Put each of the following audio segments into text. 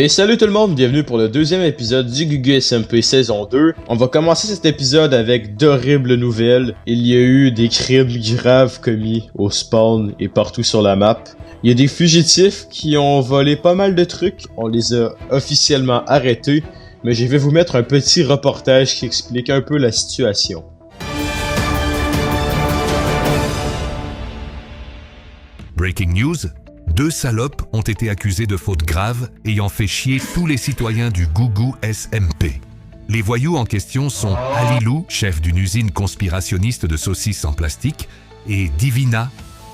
Et salut tout le monde, bienvenue pour le deuxième épisode du Gugu SMP saison 2. On va commencer cet épisode avec d'horribles nouvelles. Il y a eu des crimes graves commis au spawn et partout sur la map. Il y a des fugitifs qui ont volé pas mal de trucs, on les a officiellement arrêtés, mais je vais vous mettre un petit reportage qui explique un peu la situation. Breaking news, 2 salopes ont été accusés de fautes graves ayant fait chier tous les citoyens du Gugu SMP. Les voyous en question sont Alilou, chef d'une usine conspirationniste de saucisses en plastique, et Divina,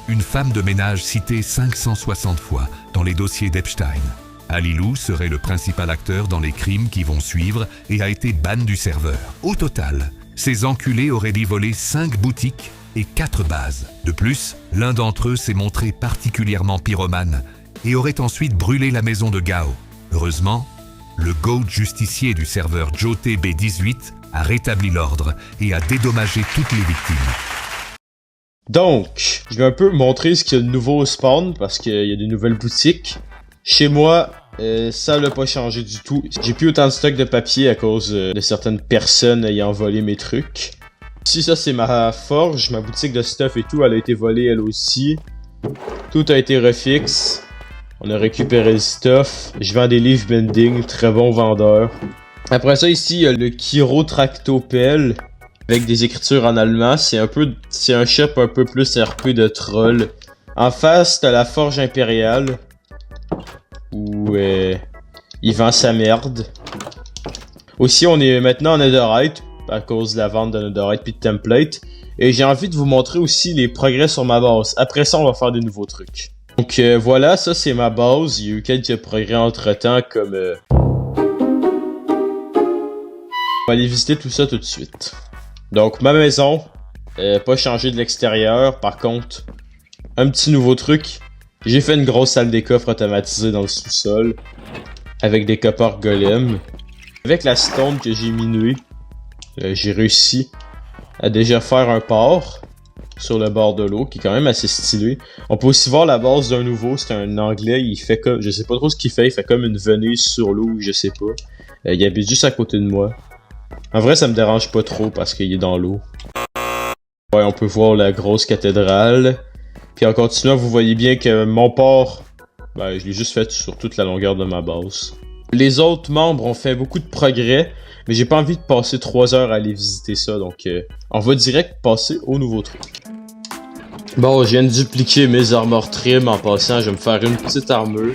une femme de ménage citée 560 fois dans les dossiers d'Epstein. Alilou serait le principal acteur dans les crimes qui vont suivre et a été ban du serveur. Au total, ces enculés auraient dit voler 5 boutiques et 4 bases. De plus, l'un d'entre eux s'est montré particulièrement pyromane et aurait ensuite brûlé la maison de Gao. Heureusement, le GOAT justicier du serveur JoTB18 a rétabli l'ordre et a dédommagé toutes les victimes. Donc, je vais un peu montrer ce qu'il y a de nouveau au spawn, parce qu'il y a des nouvelles boutiques. Chez moi, ça l'a pas changé du tout. J'ai plus autant de stock de papier à cause de certaines personnes ayant volé mes trucs. Ici, ça c'est ma forge, ma boutique de stuff et tout, elle a été volée elle aussi. Tout a été refixe. On a récupéré le stuff. Je vends des livres bending, très bon vendeur. Après ça, ici, il y a le Kiro Tractopelle avec des écritures en allemand. C'est un shop un peu plus RP de troll. En face, t'as la forge impériale où il vend sa merde. Aussi, on est maintenant en netherite à cause de la vente de netherite puis de template. Et j'ai envie de vous montrer aussi les progrès sur ma base. Après ça, on va faire des nouveaux trucs. Donc voilà, ça c'est ma base. Il y a eu quelques progrès entre temps comme... On va aller visiter tout ça tout de suite. Donc ma maison, pas changé de l'extérieur. Par contre, un petit nouveau truc. J'ai fait une grosse salle des coffres automatisée dans le sous-sol. Avec des coppers golem. Avec la stone que j'ai minée, j'ai réussi à déjà faire un port sur le bord de l'eau qui est quand même assez stylé. On peut aussi voir la base d'un nouveau, c'est un anglais, il fait comme, je sais pas trop ce qu'il fait comme une venise sur l'eau, je sais pas. Il habite juste à côté de moi. En vrai ça me dérange pas trop parce qu'il est dans l'eau. Ouais, on peut voir la grosse cathédrale. Puis en continuant, vous voyez bien que mon port, je l'ai juste fait sur toute la longueur de ma base. Les autres membres ont fait beaucoup de progrès, mais j'ai pas envie de passer 3 heures à aller visiter ça, donc on va direct passer au nouveau truc. Bon, je viens de dupliquer mes armor trim en passant, je vais me faire une petite armure,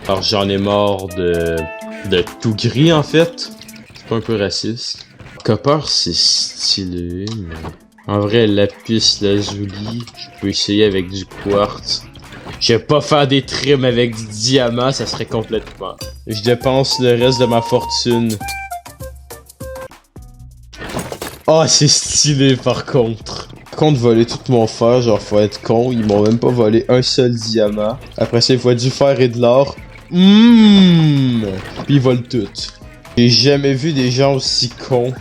alors j'en ai marre de tout gris en fait, c'est pas un peu raciste. Copper c'est stylé, mais en vrai lapis lazuli, je peux essayer avec du quartz. Je vais pas faire des trims avec du diamant, ça serait complètement... Je dépense le reste de ma fortune. Oh, c'est stylé par contre. Par contre, voler tout mon fer, genre faut être con, ils m'ont même pas volé un seul diamant. Après ça, il faut du fer et de l'or. Puis ils volent tout. J'ai jamais vu des gens aussi cons.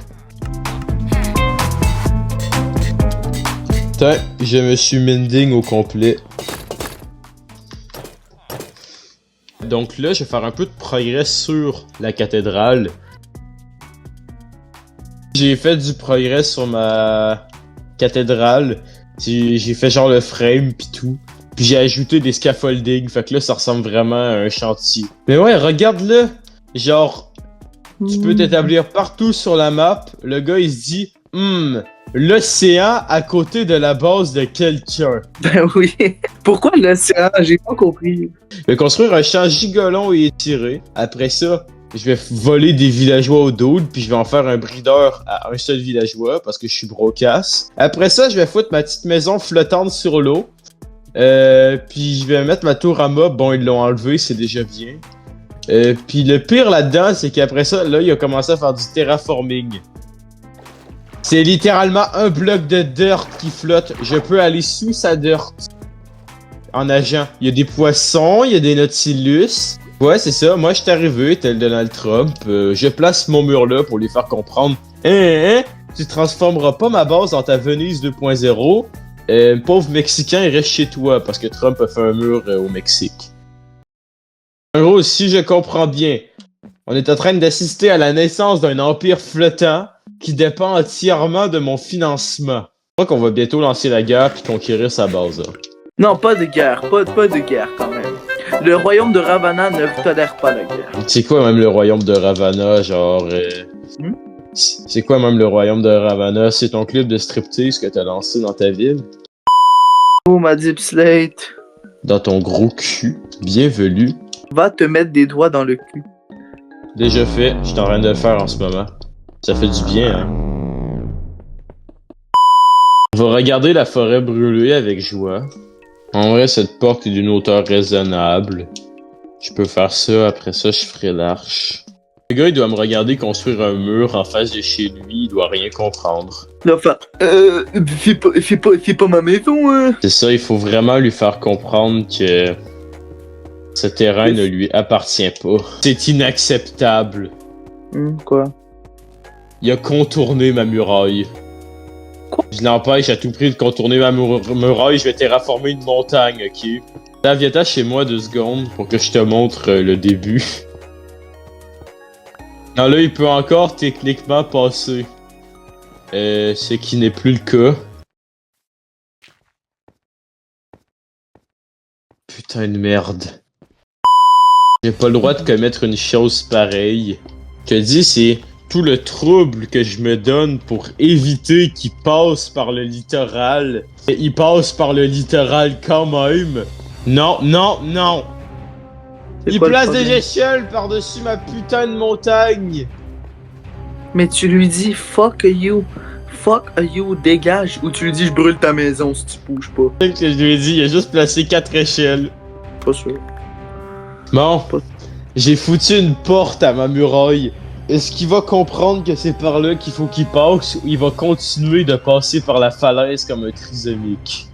Putain, je me suis mending au complet. Donc là, je vais faire un peu de progrès sur la cathédrale. J'ai fait du progrès sur ma cathédrale. J'ai fait genre le frame pis tout. Puis j'ai ajouté des scaffolding. Fait que là, ça ressemble vraiment à un chantier. Mais ouais, regarde-le. Genre, tu peux t'établir partout sur la map. Le gars, il se dit, l'océan à côté de la base de quelqu'un. Ben oui. Pourquoi l'océan? J'ai pas compris. Je vais construire un champ gigolon et étiré. Après ça, je vais voler des villageois au dude, puis je vais en faire un breeder à un seul villageois parce que je suis brocasse. Après ça, je vais foutre ma petite maison flottante sur l'eau. Puis je vais mettre ma tour à mob. Bon, ils l'ont enlevé, c'est déjà bien. Puis le pire là-dedans, c'est qu'après ça, là, il a commencé à faire du terraforming. C'est littéralement un bloc de dirt qui flotte. Je peux aller sous sa dirt en nageant. Il y a des poissons, il y a des nautilus. Ouais, c'est ça. Moi, je suis arrivé, tel Donald Trump. Je place mon mur là pour les faire comprendre. Tu transformeras pas ma base dans ta Venise 2.0. Pauvre Mexicain, il reste chez toi parce que Trump a fait un mur au Mexique. En gros, si je comprends bien, on est en train d'assister à la naissance d'un empire flottant qui dépend entièrement de mon financement. Je crois qu'on va bientôt lancer la guerre puis conquérir sa base. Là. Non, pas de guerre, pas de guerre quand même. Le royaume de Ravana ne tolère pas la guerre. C'est quoi même le royaume de Ravana, genre... C'est quoi même le royaume de Ravana? C'est ton club de striptease que t'as lancé dans ta ville? Oh, ma Deep Slate. Dans ton gros cul. Bienvenue. Va te mettre des doigts dans le cul. Déjà fait, je suis en train de le faire en ce moment. Ça fait du bien, hein? On va regarder la forêt brûlée avec joie. En vrai, cette porte est d'une hauteur raisonnable. Je peux faire ça, après ça, je ferai l'arche. Le gars, il doit me regarder construire un mur en face de chez lui, il doit rien comprendre. Enfin, fais pas ma maison, hein. C'est ça, il faut vraiment lui faire comprendre que ce terrain ne lui appartient pas. C'est inacceptable. Quoi? Il a contourné ma muraille. Quoi? Je l'empêche à tout prix de contourner ma muraille, je vais terraformer une montagne, ok? Là, viens-t'en chez moi 2 secondes pour que je te montre le début. Non, là, il peut encore techniquement passer. Ce qui n'est plus le cas. Putain de merde. J'ai pas le droit de commettre une chose pareille. Je te dis, c'est tout le trouble que je me donne pour éviter qu'il passe par le littoral. Et il passe par le littoral quand même. Non, non, non! Il place des échelles par-dessus ma putain de montagne! Mais tu lui dis fuck you, dégage, ou tu lui dis je brûle ta maison si tu bouges pas. C'est ce que je lui ai dit, il a juste placé 4 échelles. Pas sûr. Bon, j'ai foutu une porte à ma muraille. Est-ce qu'il va comprendre que c'est par là qu'il faut qu'il passe ou il va continuer de passer par la falaise comme un trisomique?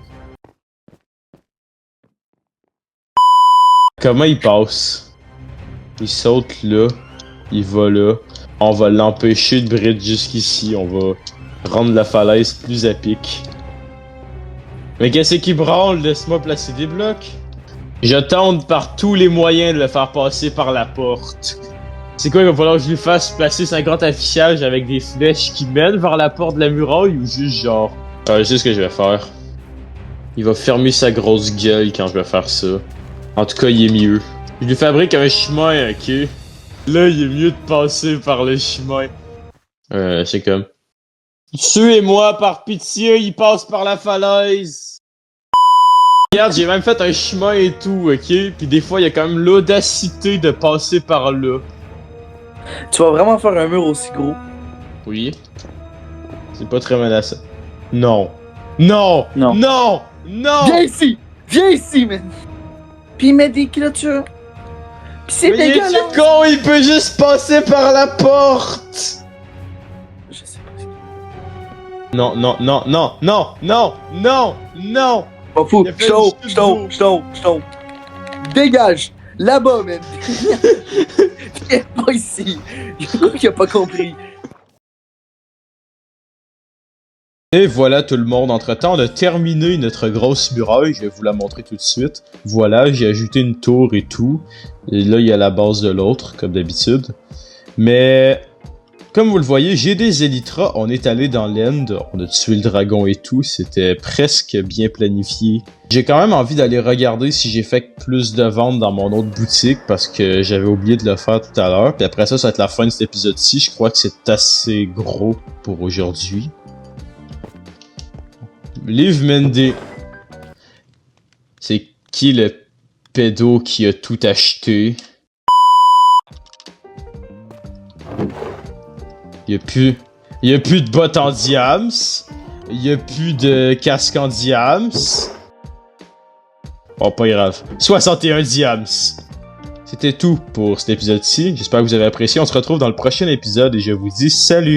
Comment il passe? Il saute là, il va là. On va l'empêcher de bridge jusqu'ici, on va rendre la falaise plus à pic. Mais qu'est-ce qui branle? Laisse-moi placer des blocs. Je tente par tous les moyens de le faire passer par la porte. C'est quoi, il va falloir que je lui fasse placer 50 affichages avec des flèches qui mènent vers la porte de la muraille ou juste genre... je sais ce que je vais faire. Il va fermer sa grosse gueule quand je vais faire ça. En tout cas, il est mieux. Je lui fabrique un chemin, ok? Là, il est mieux de passer par le chemin. C'est comme... Tuez-moi par pitié, il passe par la falaise! Regarde, j'ai même fait un chemin et tout, ok? Puis des fois, il y a quand même l'audacité de passer par là. Tu vas vraiment faire un mur aussi gros? Oui. C'est pas très menaçant. Non. Non! Non. Non! Non! Viens ici, man! Puis il met des clôtures. Pis c'est Mais dégueulasse! est-tu con? Il peut juste passer par la porte! Je sais pas. Non, non, non, non, non, non, non, non! Pas fou. Il a fait Je tombe. Dégage! Là-bas, man! Viens pas ici! Je crois qu'il a pas compris. Et voilà tout le monde, entre-temps, on a terminé notre grosse muraille, je vais vous la montrer tout de suite. Voilà, j'ai ajouté une tour et tout. Et là, il y a la base de l'autre, comme d'habitude. Mais, comme vous le voyez, j'ai des Elytras, on est allé dans l'End, on a tué le dragon et tout, c'était presque bien planifié. J'ai quand même envie d'aller regarder si j'ai fait plus de ventes dans mon autre boutique, parce que j'avais oublié de le faire tout à l'heure. Puis après ça va être la fin de cet épisode-ci, je crois que c'est assez gros pour aujourd'hui. Liv Mendy. C'est qui le pédo qui a tout acheté? Il y a plus de bottes en diams. Il y a plus de casque en diams. Bon, pas grave. 61 diams. C'était tout pour cet épisode-ci. J'espère que vous avez apprécié. On se retrouve dans le prochain épisode et je vous dis salut!